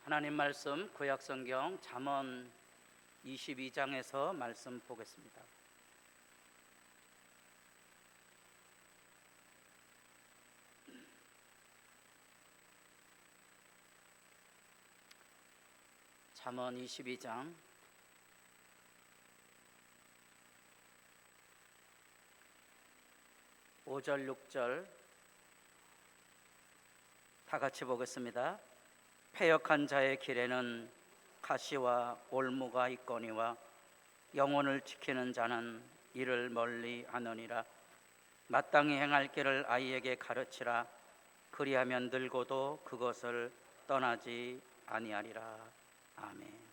하나님 말씀 구약성경 잠언 22장에서 말씀 보겠습니다. 잠언 22장 5절 6절 다 같이 보겠습니다. 패역한 자의 길에는 가시와 올무가 있거니와 영혼을 지키는 자는 이를 멀리 하느니라. 마땅히 행할 길을 아이에게 가르치라. 그리하면 늙어도 그것을 떠나지 아니하리라. 아멘.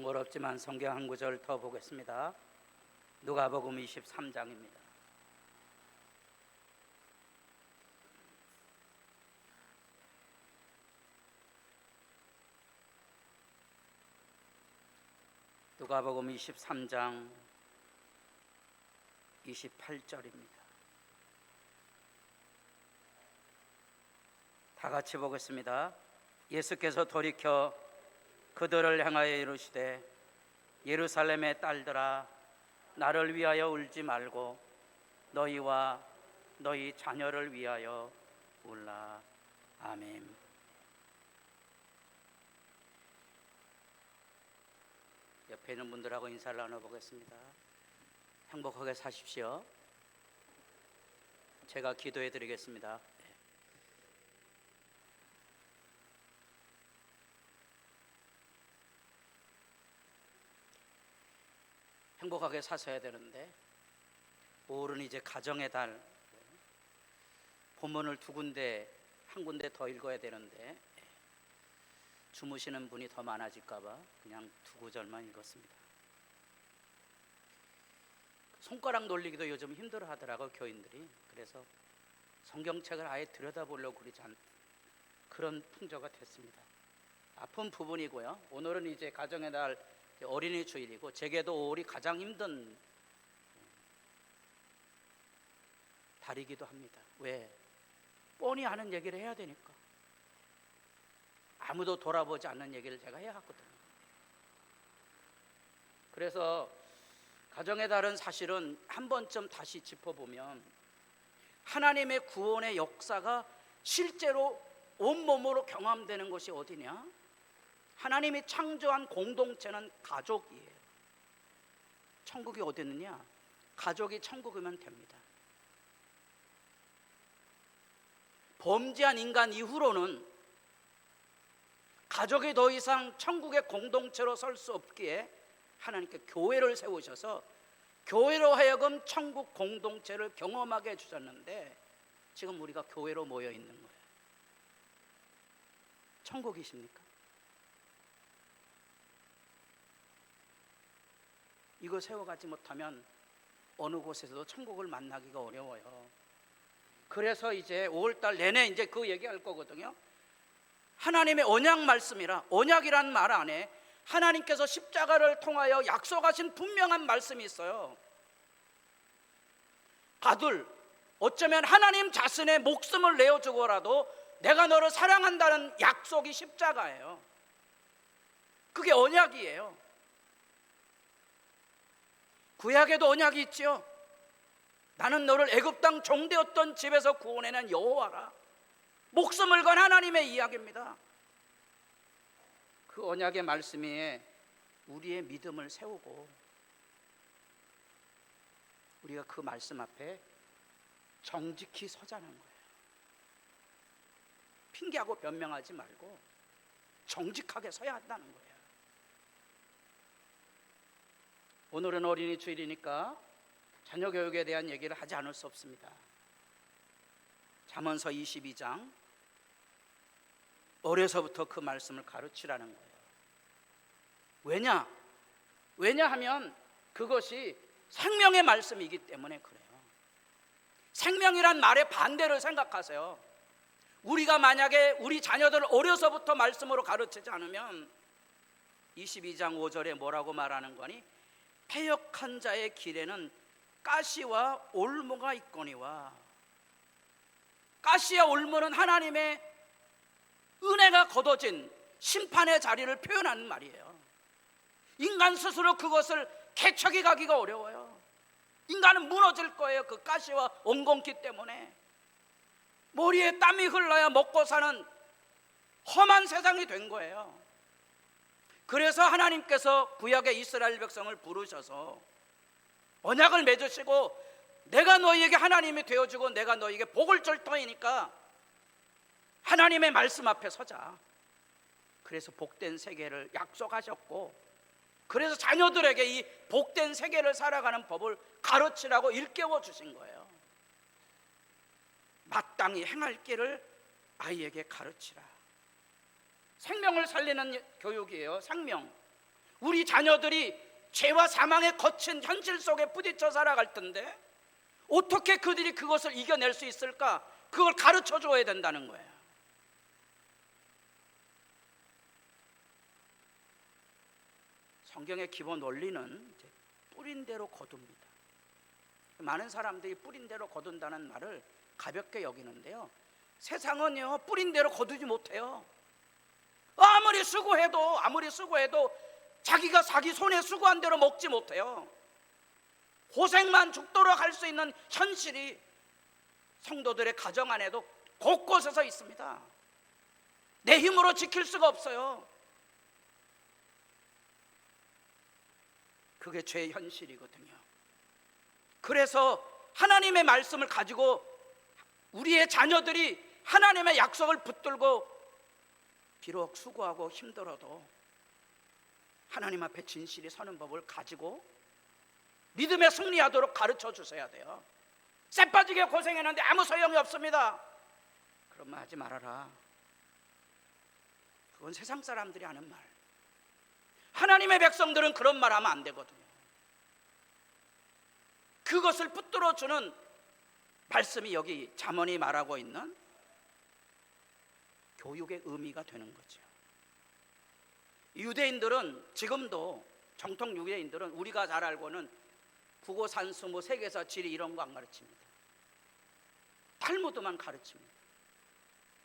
번거롭지만 성경 한 구절 더 보겠습니다. 누가복음 23장입니다. 누가복음 23장 28절입니다. 다 같이 보겠습니다. 예수께서 돌이켜 그들을 향하여 이르시되 예루살렘의 딸들아 나를 위하여 울지 말고 너희와 너희 자녀를 위하여 울라. 아멘. 옆에 있는 분들하고 인사를 나눠보겠습니다. 행복하게 사십시오. 제가 기도해 드리겠습니다. 행복하게 사셔야 되는데 올해는 이제 가정의 달, 본문을 한 군데 더 읽어야 되는데 주무시는 분이 더 많아질까 봐 그냥 두 구절만 읽었습니다. 손가락 놀리기도 요즘 힘들어 하더라고 교인들이. 그래서 성경책을 아예 들여다보려고 그러지 않는 그런 풍조가 됐습니다. 아픈 부분이고요. 오늘은 이제 가정의 날 어린이 주일이고 제게도 5월이 가장 힘든 달이기도 합니다. 왜? 뻔히 아는 얘기를 해야 되니까. 아무도 돌아보지 않는 얘기를 제가 해야 하거든요. 그래서 가정의 달은 사실은 한 번쯤 다시 짚어보면 하나님의 구원의 역사가 실제로 온몸으로 경험되는 것이 어디냐? 하나님이 창조한 공동체는 가족이에요. 천국이 어디 있느냐? 가족이 천국이면 됩니다. 범죄한 인간 이후로는 가족이 더 이상 천국의 공동체로 설 수 없기에 하나님께 교회를 세우셔서 교회로 하여금 천국 공동체를 경험하게 해주셨는데 지금 우리가 교회로 모여 있는 거예요. 천국이십니까? 이거 세워가지 못하면 어느 곳에서도 천국을 만나기가 어려워요. 그래서 이제 5월달 내내 이제 그 얘기할 거거든요. 하나님의 언약 말씀이라, 언약이란 말 안에 하나님께서 십자가를 통하여 약속하신 분명한 말씀이 있어요. 아들, 어쩌면 하나님 자신의 목숨을 내어주고라도 내가 너를 사랑한다는 약속이 십자가예요. 그게 언약이에요. 구약에도 언약이 있지요. 나는 너를 애굽 땅 종되었던 집에서 구원해낸 여호와라. 목숨을 건 하나님의 이야기입니다. 그 언약의 말씀 위에 우리의 믿음을 세우고 우리가 그 말씀 앞에 정직히 서자는 거예요. 핑계하고 변명하지 말고 정직하게 서야 한다는 거예요. 오늘은 어린이 주일이니까 자녀 교육에 대한 얘기를 하지 않을 수 없습니다. 잠언서 22장 어려서부터 그 말씀을 가르치라는 거예요. 왜냐하면 그것이 생명의 말씀이기 때문에 그래요. 생명이란 말의 반대를 생각하세요. 우리가 만약에 우리 자녀들을 어려서부터 말씀으로 가르치지 않으면 22장 5절에 뭐라고 말하는 거니? 패역한 자의 길에는 가시와 올무가 있거니와. 가시와 올무는 하나님의 은혜가 걷어진 심판의 자리를 표현하는 말이에요. 인간 스스로 그것을 개척해 가기가 어려워요. 인간은 무너질 거예요. 그 가시와 엉겅퀴 때문에 머리에 땀이 흘러야 먹고 사는 험한 세상이 된 거예요. 그래서 하나님께서 구약의 이스라엘 백성을 부르셔서 언약을 맺으시고 내가 너희에게 하나님이 되어주고 내가 너희에게 복을 줄 터이니까 하나님의 말씀 앞에 서자. 그래서 복된 세계를 약속하셨고 그래서 자녀들에게 이 복된 세계를 살아가는 법을 가르치라고 일깨워 주신 거예요. 마땅히 행할 길을 아이에게 가르치라. 생명을 살리는 교육이에요. 생명. 우리 자녀들이 죄와 사망의 거친 현실 속에 부딪혀 살아갈 텐데 어떻게 그들이 그것을 이겨낼 수 있을까? 그걸 가르쳐 줘야 된다는 거예요. 성경의 기본 원리는 이제 뿌린 대로 거둡니다. 많은 사람들이 뿌린 대로 거둔다는 말을 가볍게 여기는데요, 세상은요 뿌린 대로 거두지 못해요. 아무리 수고해도 자기가 자기 손에 수고한 대로 먹지 못해요. 고생만 죽도록 할 수 있는 현실이 성도들의 가정 안에도 곳곳에서 있습니다. 내 힘으로 지킬 수가 없어요. 그게 죄의 현실이거든요. 그래서 하나님의 말씀을 가지고 우리의 자녀들이 하나님의 약속을 붙들고 비록 수고하고 힘들어도 하나님 앞에 진실이 서는 법을 가지고 믿음에 승리하도록 가르쳐 주셔야 돼요. 쎄빠지게 고생했는데 아무 소용이 없습니다. 그런 말 하지 말아라. 그건 세상 사람들이 하는 말. 하나님의 백성들은 그런 말 하면 안 되거든요. 그것을 붙들어 주는 말씀이 여기 잠언이 말하고 있는 교육의 의미가 되는 거죠. 유대인들은 지금도 정통 유대인들은 우리가 잘 알고는 국어산수 세계사 지리 이런 거 안 가르칩니다. 탈무드만 가르칩니다.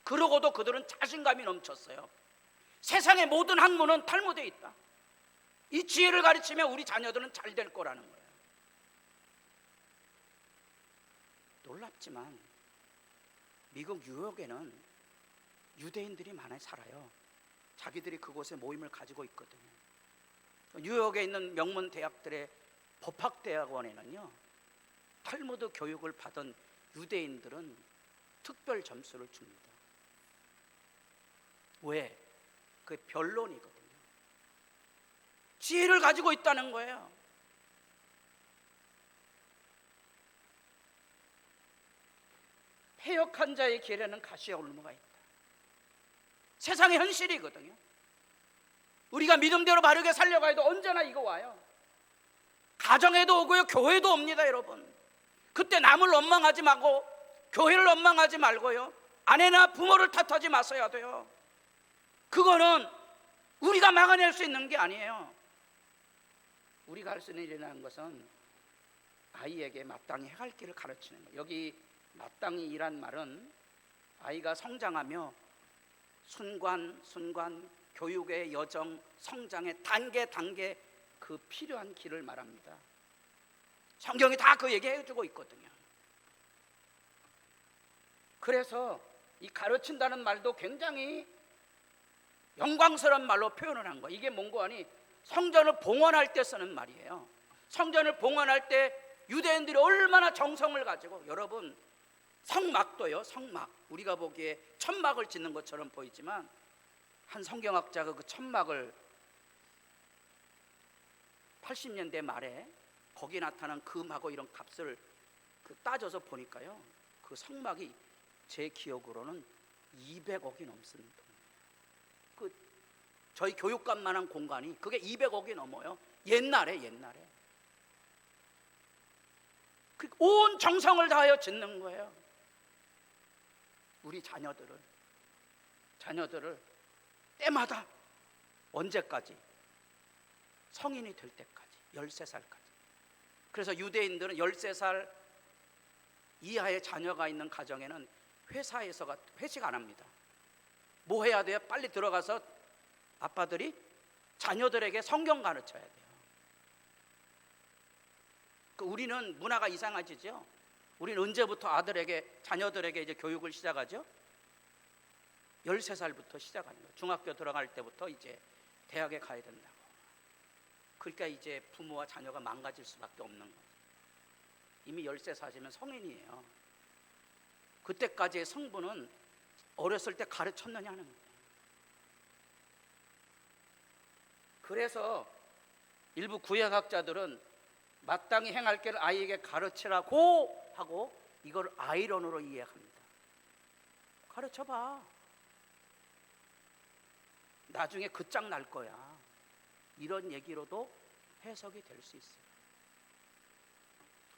그러고도 그들은 자신감이 넘쳤어요. 세상의 모든 학문은 탈무드에 있다. 이 지혜를 가르치면 우리 자녀들은 잘 될 거라는 거예요. 놀랍지만 미국 뉴욕에는 유대인들이 많이 살아요. 자기들이 그곳에 모임을 가지고 있거든요. 뉴욕에 있는 명문 대학들의 법학대학원에는요, 탈무드 교육을 받은 유대인들은 특별 점수를 줍니다. 왜? 그게 변론이거든요. 지혜를 가지고 있다는 거예요. 패역한 자의 길에는 가시와 울무가 있다. 세상의 현실이거든요. 우리가 믿음대로 바르게 살려가야 해도 언제나 이거 와요. 가정에도 오고요, 교회도 옵니다. 여러분, 그때 남을 원망하지 말고 교회를 원망하지 말고요, 아내나 부모를 탓하지 마셔야 돼요. 그거는 우리가 막아낼 수 있는 게 아니에요. 우리가 할 수 있는 일이라는 것은 아이에게 마땅히 해갈 길을 가르치는 거예요. 여기 마땅히 이란 말은 아이가 성장하며 순간 교육의 여정, 성장의 단계 그 필요한 길을 말합니다. 성경이 다 그 얘기 해주고 있거든요. 그래서 이 가르친다는 말도 굉장히 영광스러운 말로 표현을 한 거예요. 이게 뭔고 하니 성전을 봉헌할 때 쓰는 말이에요. 성전을 봉헌할 때 유대인들이 얼마나 정성을 가지고, 여러분 성막도요, 성막 우리가 보기에 천막을 짓는 것처럼 보이지만 한 성경학자가 그 천막을 80년대 말에 거기 나타난 금하고 이런 값을 따져서 보니까요, 그 성막이 제 기억으로는 200억이 넘습니다. 저희 교육관만한 공간이 그게 200억이 넘어요. 옛날에 온 정성을 다하여 짓는 거예요. 우리 자녀들을 때마다 언제까지? 성인이 될 때까지, 13살까지. 그래서 유대인들은 13살 이하의 자녀가 있는 가정에는 회사에서가 회식 안 합니다. 뭐 해야 돼요? 빨리 들어가서 아빠들이 자녀들에게 성경 가르쳐야 돼요. 우리는 문화가 이상하지죠. 우리는 언제부터 자녀들에게 이제 교육을 시작하죠? 13살부터 시작하는 거예요. 중학교 들어갈 때부터 이제 대학에 가야 된다고. 그러니까 이제 부모와 자녀가 망가질 수밖에 없는 거예요. 이미 13살이면 성인이에요. 그때까지의 성분은 어렸을 때 가르쳤느냐 하는 거예요. 그래서 일부 구약학자들은 마땅히 행할 길을 아이에게 가르치라고 하고 이걸 아이론으로 이해합니다. 가르쳐봐. 나중에 끝장 날 거야. 이런 얘기로도 해석이 될 수 있어요.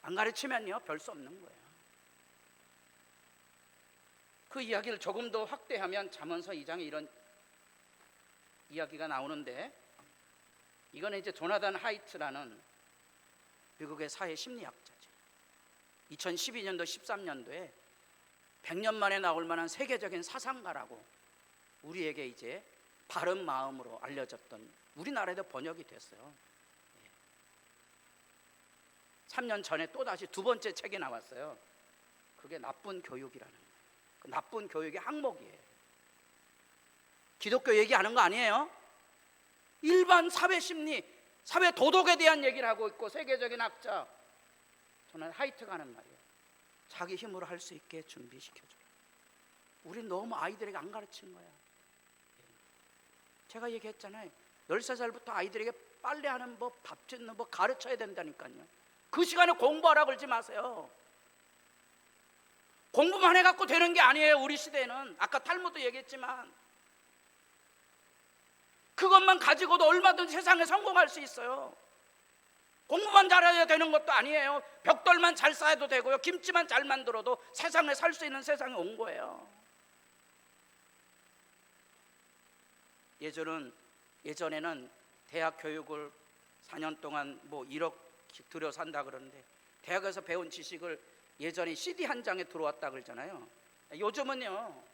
안 가르치면요 별 수 없는 거예요. 그 이야기를 조금 더 확대하면 잠언서 2장에 이런 이야기가 나오는데, 이거는 이제 조나단 하이트라는 미국의 사회 심리학자죠. 2012년도 13년도에 100년 만에 나올 만한 세계적인 사상가라고 우리에게 이제 바른 마음으로 알려졌던, 우리나라에도 번역이 됐어요. 3년 전에 또다시 두 번째 책이 나왔어요. 그게 나쁜 교육이라는 거예요. 그 나쁜 교육의 항목이에요. 기독교 얘기하는 거 아니에요. 일반 사회 심리, 사회 도덕에 대한 얘기를 하고 있고, 세계적인 학자 저는 하이트가 하는 말이에요. 자기 힘으로 할 수 있게 준비시켜줘라. 우린 너무 아이들에게 안 가르치는 거야. 제가 얘기했잖아요. 13살부터 아이들에게 빨래하는 법, 밥 짓는 법 가르쳐야 된다니까요. 그 시간에 공부하라 그러지 마세요. 공부만 해갖고 되는 게 아니에요. 우리 시대에는 아까 탈무드 얘기했지만 그것만 가지고도 얼마든지 세상에 성공할 수 있어요. 공부만 잘해야 되는 것도 아니에요. 벽돌만 잘 쌓아도 되고요, 김치만 잘 만들어도 세상에 살 수 있는 세상에 온 거예요. 예전에는 대학 교육을 4년 동안 뭐 1억씩 들여 산다 그러는데, 대학에서 배운 지식을 예전에 CD 한 장에 들어왔다 그러잖아요. 요즘은요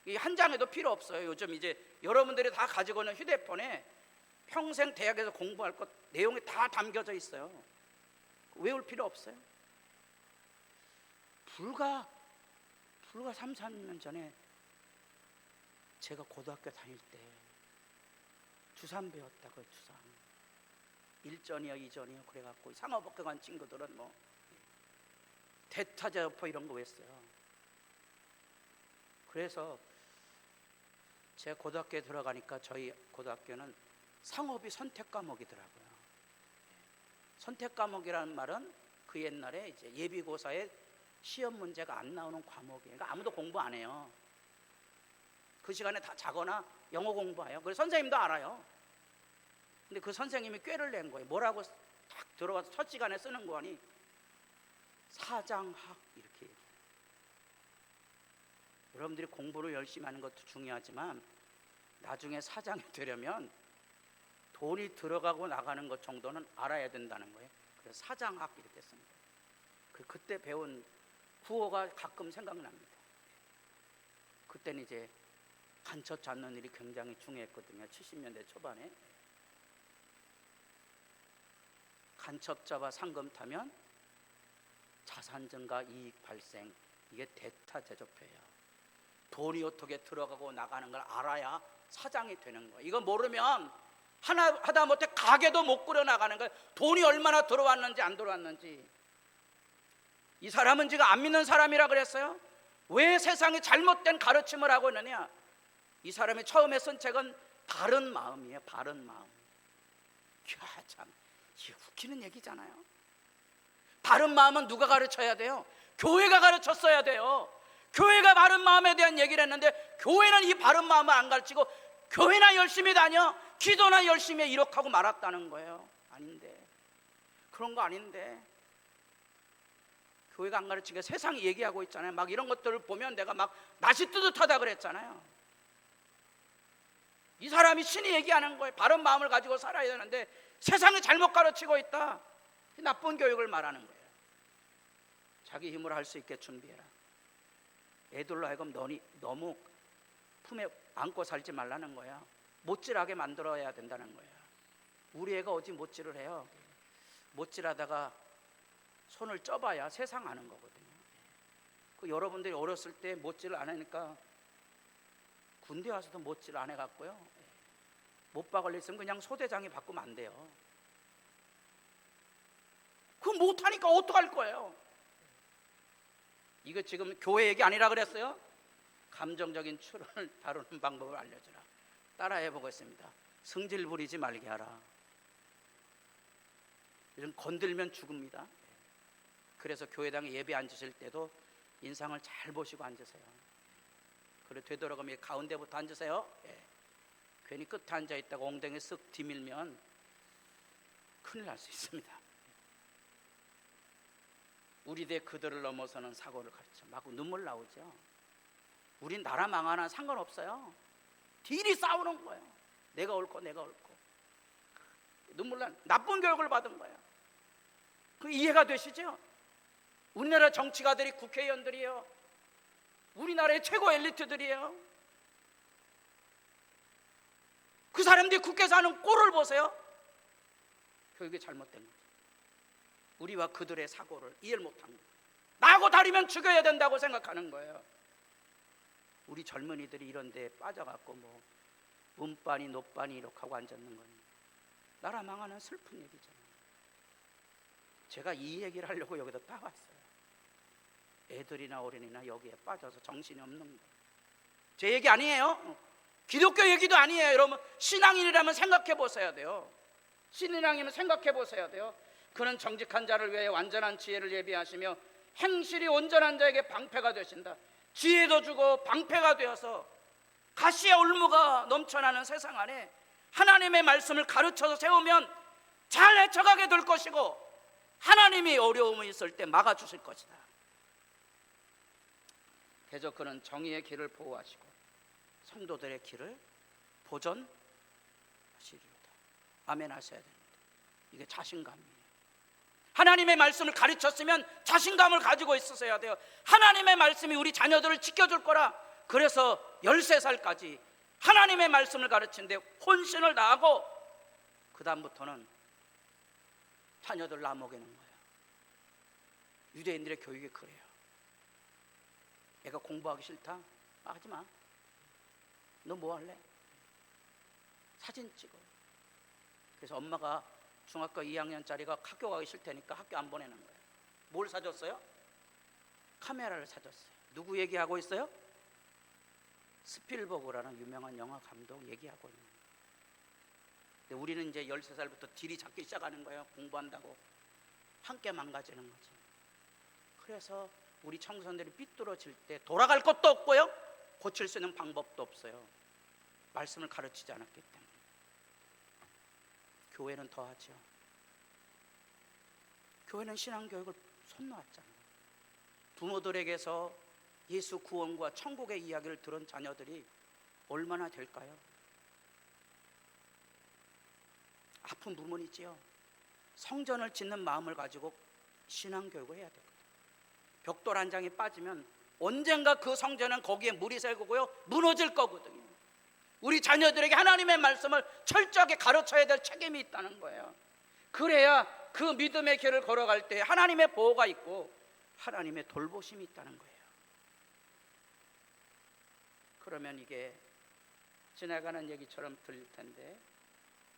이 한 장에도 필요 없어요. 요즘 이제 여러분들이 다 가지고 있는 휴대폰에 평생 대학에서 공부할 것 내용이 다 담겨져 있어요. 외울 필요 없어요. 불과 3, 4년 전에 제가 고등학교 다닐 때 주산 배웠다고요. 주산. 1전이요 2전이요 그래갖고 상업학교 간 친구들은 뭐 대타자여포 이런 거 했어요. 그래서 제가 고등학교에 들어가니까 저희 고등학교는 상업이 선택 과목이더라고요. 선택 과목이라는 말은 그 옛날에 이제 예비고사에 시험 문제가 안 나오는 과목이에요. 그러니까 아무도 공부 안 해요. 그 시간에 다 자거나 영어 공부해요. 그래서 선생님도 알아요. 근데 그 선생님이 꾀를 낸 거예요. 뭐라고 딱 들어가서 첫 시간에 쓰는 거니 사장학 이렇게 얘기해요. 여러분들이 공부를 열심히 하는 것도 중요하지만 나중에 사장이 되려면 돈이 들어가고 나가는 것 정도는 알아야 된다는 거예요. 그래서 사장학 이렇게 씁니다. 그때 배운 구호가 가끔 생각납니다. 그때는 이제 간첩 잡는 일이 굉장히 중요했거든요. 70년대 초반에 간첩 잡아 상금 타면 자산 증가, 이익 발생, 이게 대타제조표예요. 돈이 어떻게 들어가고 나가는 걸 알아야 사장이 되는 거예요. 이거 모르면 하다못해 가게도 못 꾸려 나가는 거예요. 돈이 얼마나 들어왔는지 안 들어왔는지. 이 사람은 지금 안 믿는 사람이라 그랬어요. 왜 세상에 잘못된 가르침을 하고 있느냐? 이 사람이 처음에 쓴 책은 바른 마음이에요. 바른 마음. 야, 참 이게 웃기는 얘기잖아요. 바른 마음은 누가 가르쳐야 돼요? 교회가 가르쳤어야 돼요. 교회가 바른 마음에 대한 얘기를 했는데 교회는 이 바른 마음을 안 가르치고 교회나 열심히 다녀, 기도나 열심히 해 이렇게 하고 말았다는 거예요. 아닌데, 그런 거 아닌데 교회가 안 가르치게 세상이 얘기하고 있잖아요. 막 이런 것들을 보면 내가 막 낯이 뜨뜻하다 그랬잖아요. 이 사람이 신이 얘기하는 거예요. 바른 마음을 가지고 살아야 되는데 세상이 잘못 가르치고 있다. 나쁜 교육을 말하는 거예요. 자기 힘으로 할 수 있게 준비해라. 애들로 하여금 너무 품에 안고 살지 말라는 거야. 못질하게 만들어야 된다는 거야. 우리 애가 어디 못질을 해요. 못질하다가 손을 쪄봐야 세상 아는 거거든요. 그 여러분들이 어렸을 때 못질을 안 하니까 군대 와서도 못질 안 해갖고요, 못 박을렸으면 그냥 소대장이 바꾸면 안 돼요. 그거 못하니까 어떡할 거예요. 이거 지금 교회 얘기 아니라 그랬어요? 감정적인 추론을 다루는 방법을 알려주라. 따라해 보겠습니다. 성질 부리지 말게 하라. 요즘 건들면 죽습니다. 그래서 교회당에 예배 앉으실 때도 인상을 잘 보시고 앉으세요. 그래 되도록이면 가운데부터 앉으세요. 괜히 끝에 앉아 있다가 엉덩이 쓱 뒤밀면 큰일 날 수 있습니다. 우리 대 그들을 넘어서는 사고를 가르쳐 막 눈물 나오죠. 우린 나라 망하나 상관없어요. 딜이 싸우는 거예요. 내가 옳고 내가 옳고. 눈물 나. 나쁜 교육을 받은 거예요. 그 이해가 되시죠? 우리나라 정치가들이 국회의원들이에요. 우리나라의 최고 엘리트들이에요. 그 사람들이 국회에서 하는 꼴을 보세요. 교육이 잘못된 거죠. 우리와 그들의 사고를 이해를 못한 거예요. 나하고 다르면 죽여야 된다고 생각하는 거예요. 우리 젊은이들이 이런 데 빠져갖고 뭐 운반이 노반이 이렇게 하고 앉았는 건 나라 망하는 슬픈 얘기잖아요. 제가 이 얘기를 하려고 여기다 따왔어요. 애들이나 어린이나 여기에 빠져서 정신이 없는 거예요. 제 얘기 아니에요. 기독교 얘기도 아니에요. 여러분 신앙인이라면 생각해 보셔야 돼요. 신앙이면 생각해 보셔야 돼요. 그는 정직한 자를 위해 완전한 지혜를 예비하시며 행실이 온전한 자에게 방패가 되신다. 지혜도 주고 방패가 되어서 가시의 올무가 넘쳐나는 세상 안에 하나님의 말씀을 가르쳐서 세우면 잘 헤쳐가게 될 것이고 하나님이 어려움이 있을 때 막아주실 것이다. 계속 그는 정의의 길을 보호하시고 성도들의 길을 보존하시리로다. 아멘 하셔야 됩니다. 이게 자신감이에요. 하나님의 말씀을 가르쳤으면 자신감을 가지고 있으셔야 돼요. 하나님의 말씀이 우리 자녀들을 지켜줄 거라. 그래서 13살까지 하나님의 말씀을 가르치는데 혼신을 다하고 그 다음부터는 자녀들 나먹이는 거예요. 유대인들의 교육이 그래요. 애가 공부하기 싫다? 하지 마. 너 뭐 할래? 사진 찍어. 그래서 엄마가 중학교 2학년짜리가 학교 가기 싫다니까 학교 안 보내는 거예요. 뭘 사줬어요? 카메라를 사줬어요. 누구 얘기하고 있어요? 스필버그라는 유명한 영화 감독 얘기하고 있는 거예요. 근데 우리는 이제 13살부터 딜이 잡기 시작하는 거예요. 공부한다고 함께 망가지는 거지. 그래서 우리 청소년들이 삐뚤어질 때 돌아갈 것도 없고요, 고칠 수 있는 방법도 없어요. 말씀을 가르치지 않았기 때문에. 교회는 더하죠. 교회는 신앙교육을 손 놓았잖아요. 부모들에게서 예수 구원과 천국의 이야기를 들은 자녀들이 얼마나 될까요? 아픈 부모이지요. 성전을 짓는 마음을 가지고 신앙교육을 해야 되거든요. 벽돌 한 장이 빠지면 언젠가 그 성전은 거기에 물이 새고요 무너질 거거든요. 우리 자녀들에게 하나님의 말씀을 철저하게 가르쳐야 될 책임이 있다는 거예요. 그래야 그 믿음의 길을 걸어갈 때 하나님의 보호가 있고 하나님의 돌보심이 있다는 거예요. 그러면 이게 지나가는 얘기처럼 들릴 텐데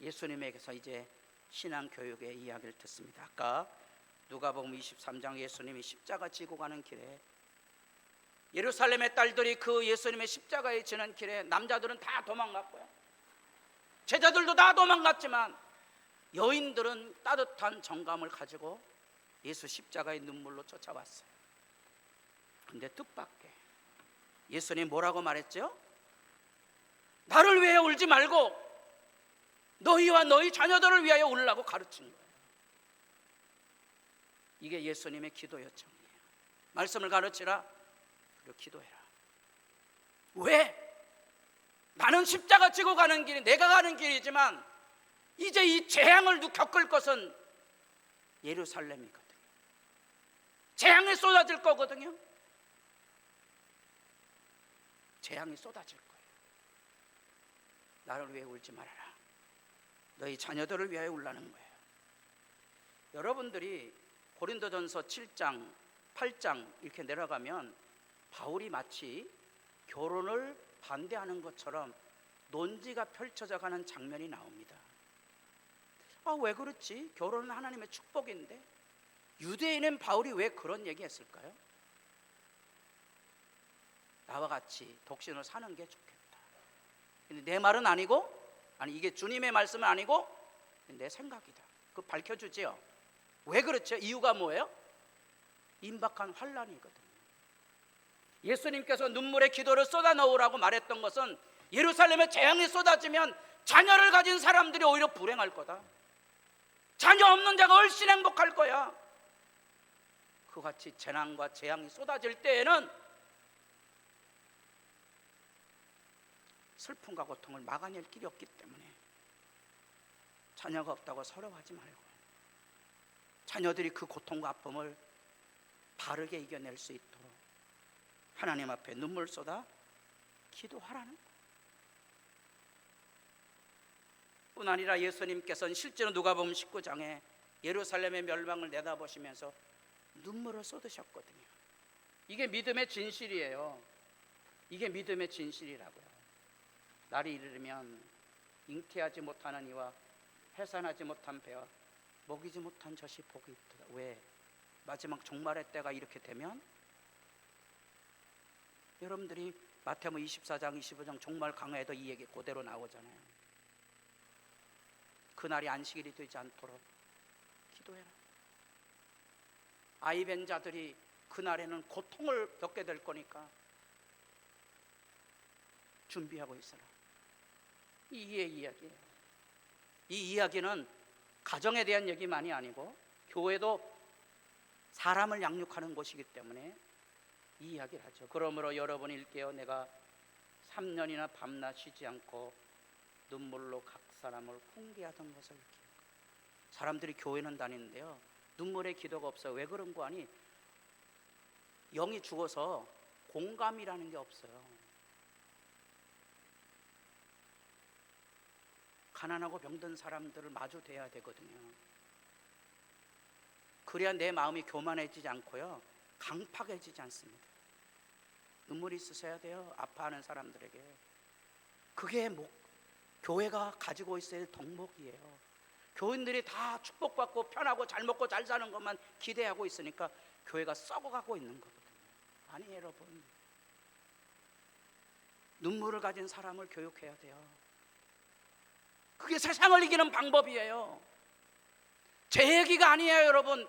예수님에게서 이제 신앙교육의 이야기를 듣습니다. 아까 누가복음 23장 예수님이 십자가 지고 가는 길에 예루살렘의 딸들이 그 예수님의 십자가에 지는 길에 남자들은 다 도망갔고요, 제자들도 다 도망갔지만 여인들은 따뜻한 정감을 가지고 예수 십자가의 눈물로 쫓아왔어요. 근데 뜻밖의 예수님 뭐라고 말했죠? 나를 위해 울지 말고 너희와 너희 자녀들을 위하여 울라고 가르친 거예요. 이게 예수님의 기도 요청이에요. 말씀을 가르치라, 그리고 기도해라. 왜? 나는 십자가 지고 가는 길이 내가 가는 길이지만 이제 이 재앙을 겪을 것은 예루살렘이거든요. 재앙이 쏟아질 거거든요. 재앙이 쏟아질 거예요. 나를 위해 울지 말아라. 너희 자녀들을 위하여 울라는 거예요. 여러분들이 고린도전서 7장, 8장 이렇게 내려가면 바울이 마치 결혼을 반대하는 것처럼 논지가 펼쳐져 가는 장면이 나옵니다. 왜 그렇지? 결혼은 하나님의 축복인데 유대인은 바울이 왜 그런 얘기 했을까요? 나와 같이 독신을 사는 게 좋겠다. 근데 내 말은 아니고, 이게 주님의 말씀은 아니고 내 생각이다. 그거 밝혀주지요. 왜 그렇죠? 이유가 뭐예요? 임박한 환란이거든요. 예수님께서 눈물의 기도를 쏟아 넣으라고 말했던 것은 예루살렘에 재앙이 쏟아지면 자녀를 가진 사람들이 오히려 불행할 거다. 자녀 없는 자가 얼씬 행복할 거야. 그같이 재난과 재앙이 쏟아질 때에는 슬픔과 고통을 막아낼 길이 없기 때문에 자녀가 없다고 서러워하지 말고 자녀들이 그 고통과 아픔을 바르게 이겨낼 수 있도록 하나님 앞에 눈물 쏟아 기도하라는 거예요. 뿐 아니라 예수님께서는 실제로 누가복음 19장에 예루살렘의 멸망을 내다보시면서 눈물을 쏟으셨거든요. 이게 믿음의 진실이에요. 이게 믿음의 진실이라고요. 날이 이르면 잉태하지 못하는 이와 해산하지 못한 배와 먹이지 못한 젖이 복이 있도다. 왜? 마지막 종말의 때가 이렇게 되면 여러분들이 마태복음 24장 25장 종말 강해에도 이 얘기 그대로 나오잖아요. 그날이 안식일이 되지 않도록 기도해라. 아이 뵌 자들이 그날에는 고통을 겪게 될 거니까 준비하고 있어라. 이의 이야기예요. 이 이야기는 가정에 대한 얘기만이 아니고 교회도 사람을 양육하는 곳이기 때문에 이 이야기를 하죠. 그러므로 여러분이 일깨어 내가 3년이나 밤낮 쉬지 않고 눈물로 각 사람을 훈계하던 것을 기억하라. 사람들이 교회는 다니는데요, 눈물의 기도가 없어요. 왜 그런 거 아니? 영이 죽어서 공감이라는 게 없어요. 가난하고 병든 사람들을 마주 대해야 되거든요. 그래야 내 마음이 교만해지지 않고요, 강팍해지지 않습니다. 눈물이 있으셔야 돼요. 아파하는 사람들에게. 그게 교회가 가지고 있어야 할 덕목이에요. 교인들이 다 축복받고 편하고 잘 먹고 잘 사는 것만 기대하고 있으니까 교회가 썩어가고 있는 거거든요. 아니 여러분, 눈물을 가진 사람을 교육해야 돼요. 그게 세상을 이기는 방법이에요. 제 얘기가 아니에요 여러분.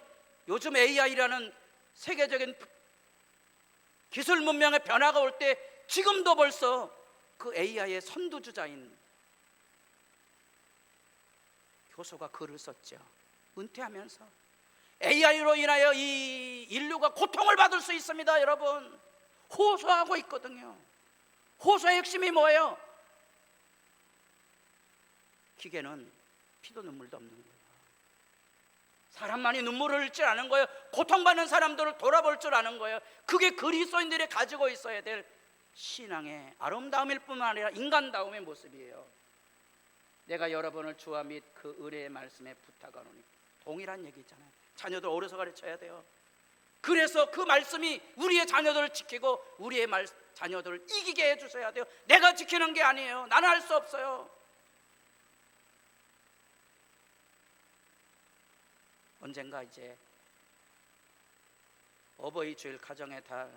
요즘 AI라는 세계적인 기술 문명의 변화가 올 때 지금도 벌써 그 AI의 선두주자인 교수가 글을 썼죠. 은퇴하면서 AI로 인하여 이 인류가 고통을 받을 수 있습니다. 여러분, 호소하고 있거든요. 호소의 핵심이 뭐예요? 기계는 피도 눈물도 없는 거예요. 사람만이 눈물을 흘릴 줄 아는 거예요. 고통받는 사람들을 돌아볼 줄 아는 거예요. 그게 그리스도인들이 가지고 있어야 될 신앙의 아름다움일 뿐만 아니라 인간다움의 모습이에요. 내가 여러분을 주와 및 그 의뢰의 말씀에 부탁하노니, 동일한 얘기잖아요. 자녀들 어려서 가르쳐야 돼요. 그래서 그 말씀이 우리의 자녀들을 지키고 우리의 자녀들을 이기게 해주셔야 돼요. 내가 지키는 게 아니에요. 나는 할 수 없어요. 언젠가 이제 어버이 주일 가정의 달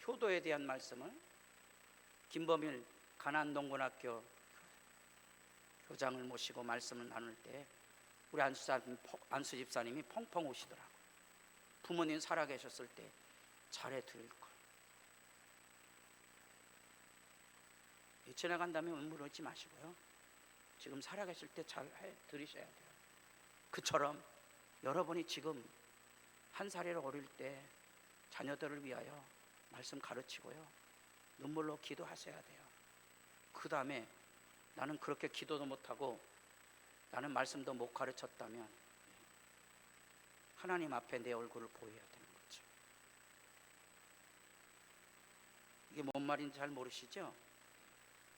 효도에 대한 말씀을 김범일 가난동군학교 교장을 모시고 말씀을 나눌 때 우리 안수 집사님이 펑펑 우시더라고요. 부모님 살아계셨을 때 잘해 드릴 걸. 지나간다면 눈물 흘리지 마시고요, 지금 살아계실 때 잘해 드리셔야 돼요. 그처럼 여러분이 지금 한 살이라 어릴 때 자녀들을 위하여 말씀 가르치고요, 눈물로 기도하셔야 돼요. 그 다음에 나는 그렇게 기도도 못하고 나는 말씀도 못 가르쳤다면 하나님 앞에 내 얼굴을 보여야 되는 거죠. 이게 뭔 말인지 잘 모르시죠?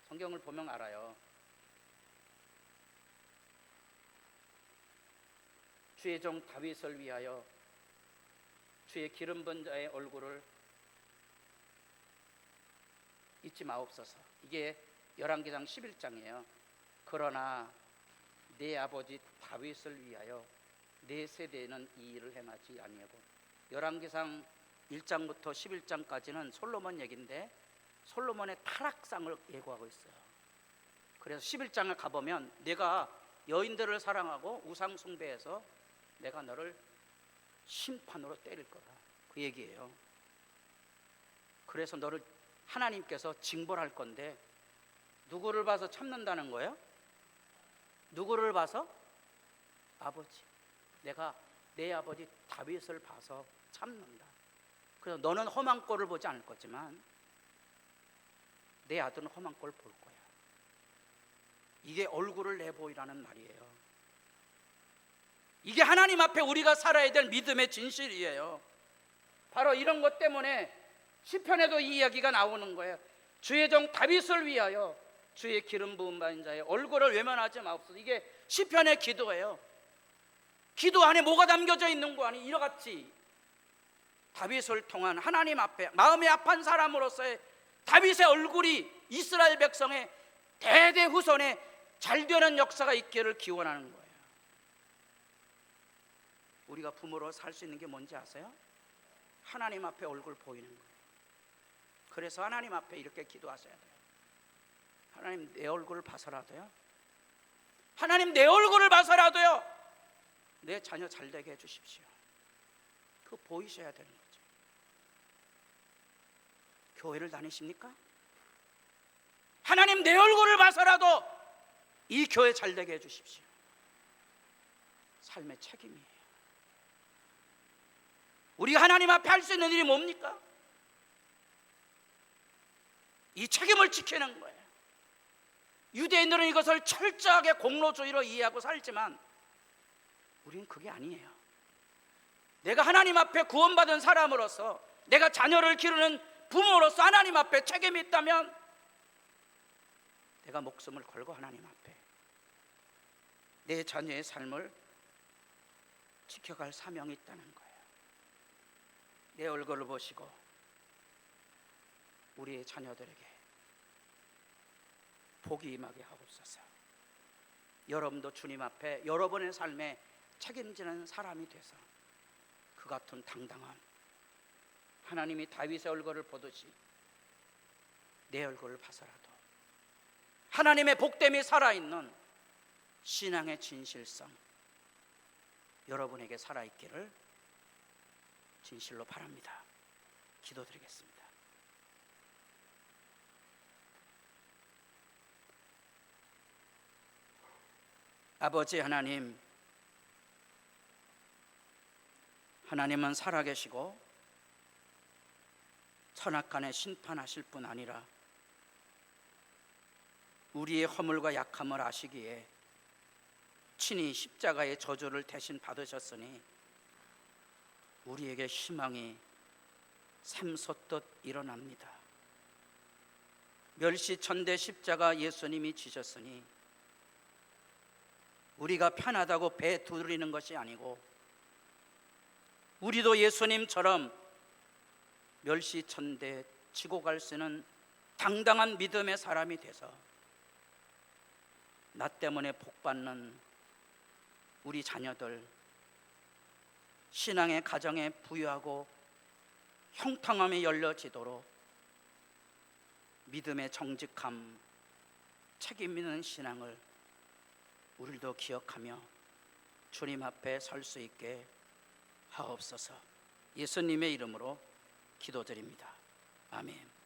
성경을 보면 알아요. 주의 종 다윗을 위하여 주의 기름 본 자의 얼굴을 잊지 마옵소서. 이게 열왕기상 11장이에요. 그러나 내 아버지 다윗을 위하여 내 세대는 이 일을 행하지 아니하고. 열왕기상 1장부터 11장까지는 솔로몬 얘기인데 솔로몬의 타락상을 예고하고 있어요. 그래서 11장을 가보면 내가 여인들을 사랑하고 우상 숭배해서 내가 너를 심판으로 때릴 거다, 그 얘기예요. 그래서 너를 하나님께서 징벌할 건데 누구를 봐서 참는다는 거예요? 누구를 봐서? 아버지. 내가 내 아버지 다윗을 봐서 참는다. 그래서 너는 험한 꼴을 보지 않을 거지만 내 아들은 험한 꼴을 볼 거야. 이게 얼굴을 내보이라는 말이에요. 이게 하나님 앞에 우리가 살아야 될 믿음의 진실이에요. 바로 이런 것 때문에 시편에도 이 이야기가 나오는 거예요. 주의 종 다윗을 위하여 주의 기름 부음 받은 자의 얼굴을 외면하지 마옵소서. 이게 시편의 기도예요. 기도 안에 뭐가 담겨져 있는 거 아니? 이러같이 다윗을 통한 하나님 앞에 마음이 아픈 사람으로서의 다윗의 얼굴이 이스라엘 백성의 대대후손에 잘되는 역사가 있기를 기원하는 거예요. 우리가 부모로 살 수 있는 게 뭔지 아세요? 하나님 앞에 얼굴 보이는 거예요. 그래서 하나님 앞에 이렇게 기도하셔야 돼요. 하나님 내 얼굴을 봐서라도요, 하나님 내 얼굴을 봐서라도요 내 자녀 잘되게 해주십시오. 그거 보이셔야 되는 거죠. 교회를 다니십니까? 하나님 내 얼굴을 봐서라도 이 교회 잘되게 해주십시오. 삶의 책임이에요. 우리가 하나님 앞에 할 수 있는 일이 뭡니까? 이 책임을 지키는 거예요. 유대인들은 이것을 철저하게 공로주의로 이해하고 살지만 우리는 그게 아니에요. 내가 하나님 앞에 구원받은 사람으로서, 내가 자녀를 기르는 부모로서 하나님 앞에 책임이 있다면 내가 목숨을 걸고 하나님 앞에 내 자녀의 삶을 지켜갈 사명이 있다는 거예요. 내 얼굴을 보시고 우리의 자녀들에게 복이 임하게 하옵소서. 여러분도 주님 앞에 여러분의 삶에 책임지는 사람이 돼서 그 같은 당당한, 하나님이 다윗의 얼굴을 보듯이 내 얼굴을 봐서라도 하나님의 복됨이 살아있는 신앙의 진실성 여러분에게 살아있기를 진실로 바랍니다. 기도드리겠습니다. 아버지 하나님, 하나님은 살아계시고 선악간에 심판하실 뿐 아니라 우리의 허물과 약함을 아시기에 친히 십자가의 저주를 대신 받으셨으니 우리에게 희망이 샘솟듯 일어납니다. 멸시천대 십자가 예수님이 지셨으니 우리가 편하다고 배 두드리는 것이 아니고 우리도 예수님처럼 멸시천대 지고 갈 수 있는 당당한 믿음의 사람이 돼서 나 때문에 복받는 우리 자녀들, 신앙의 가정에 부유하고 형통함이 열려지도록 믿음의 정직함, 책임 있는 신앙을 우리도 기억하며 주님 앞에 설 수 있게 하옵소서. 예수님의 이름으로 기도드립니다. 아멘.